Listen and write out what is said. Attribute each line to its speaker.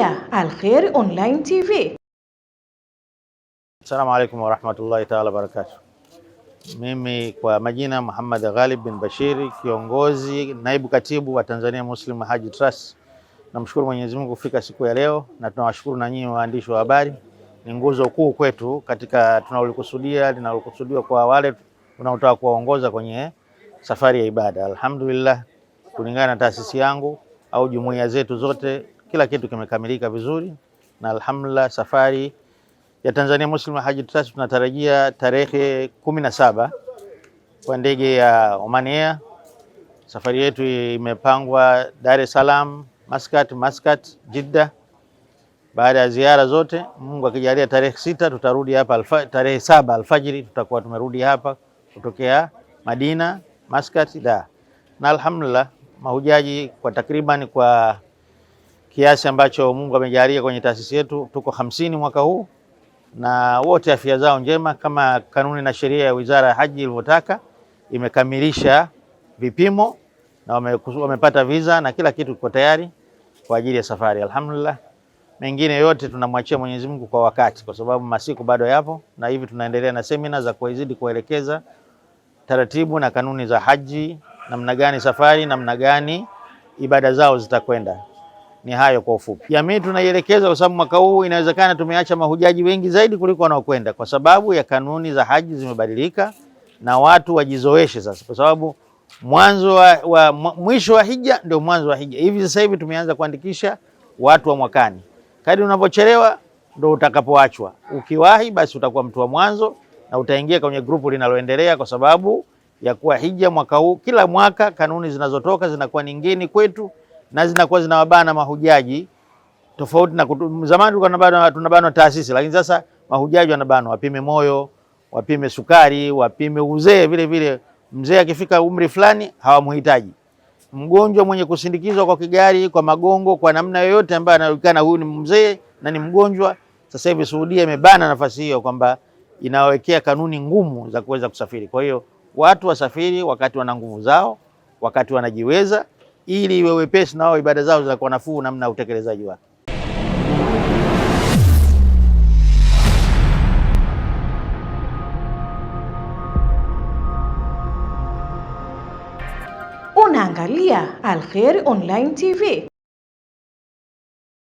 Speaker 1: Unaangalia Al-Khair Online TV.
Speaker 2: Assalamu alaikum warahmatullahi ta'ala wabarakatuh. Mimi kwa majina Muhammad Ghalib bin Bashiri, kiongozi naibu katibu wa Tanzania Muslim Haji Trust. Namshukuru Mwenyezi Mungu kufika siku ya leo, na tunawashukuru na nyinyi waandishi wa habari. Ni nguzo kuu kwetu katika linalokusudiwa kwa wale tunaotaka kuwaongoza kwenye safari ya ibada. Alhamdulillah, kulingana na taasisi yangu au jumuiya zetu zote, kila kitu kimekamilika vizuri, na alhamdulillah safari ya Tanzania Muslim Haji Trust tunatarajia tarehe 17 kwa ndege ya Oman Air. Safari yetu imepangwa Dar es Salaam, Muscat, Jeddah. Baada ya ziara zote, Mungu akijalia, tarehe 6 tutarudi hapa, tarehe 7 alfajiri tutakuwa tumerudi hapa kutokea Madina, Muscat, Dar. Na alhamdulillah mahujaji kwa takriban kwa kiasi ambacho Mungu amejalia kwenye taasisi yetu tuko 50 mwaka huu, na wote afya zao njema kama kanuni na sheria ya Wizara ya Haji ilivyotaka. Imekamilisha vipimo na wamepata visa na kila kitu kiko tayari kwa ajili ya safari. Alhamdulillah, mengine yote tunamwachia Mwenyezi Mungu kwa wakati, kwa sababu masiku bado yapo, na hivi tunaendelea na semina za kuizidi kuelekeza taratibu na kanuni za haji, namna gani safari, namna gani ibada zao zitakwenda. Ni hayo kwa ufupi. Jamii tunaielekeza kwa sababu mwaka huu inawezekana tumeacha mahujaji wengi zaidi kuliko wanaokwenda, kwa sababu ya kanuni za haji zimebadilika, na watu wajizoeshe sasa, kwa sababu mwisho wa hija ndio mwanzo wa hija. Hivi sasa hivi tumeanza kuandikisha watu wa mwakani. Kadri unavyochelewa ndio utakapoachwa. Ukiwahi basi utakuwa mtu wa mwanzo na utaingia kwenye grupu linaloendelea, kwa sababu ya kuwa hija mwaka huu, kila mwaka kanuni zinazotoka zinakuwa ni ngeni kwetu na zinakuwa zinawabana mahujaji tofauti na zamani. Tulikuwa tunabanwa taasisi, lakini sasa mahujaji wanabanwa, wapime moyo, wapime sukari, wapime uzee. Vile vile mzee akifika umri fulani hawamhitaji. Mgonjwa mwenye kusindikizwa kwa kigari, kwa magongo, kwa namna yoyote ambayo anaonekana huyu ni mzee na ni mgonjwa, sasa hivi Saudia imebana nafasi hiyo, kwamba inawekea kanuni ngumu za kuweza kusafiri. Kwa hiyo watu wasafiri wakati wana nguvu zao, wakati wanajiweza, ili iwe wepesi na wao ibada zao zitakuwa nafuu namna utekelezaji wake.
Speaker 1: Unaangalia Al-Khair Online TV.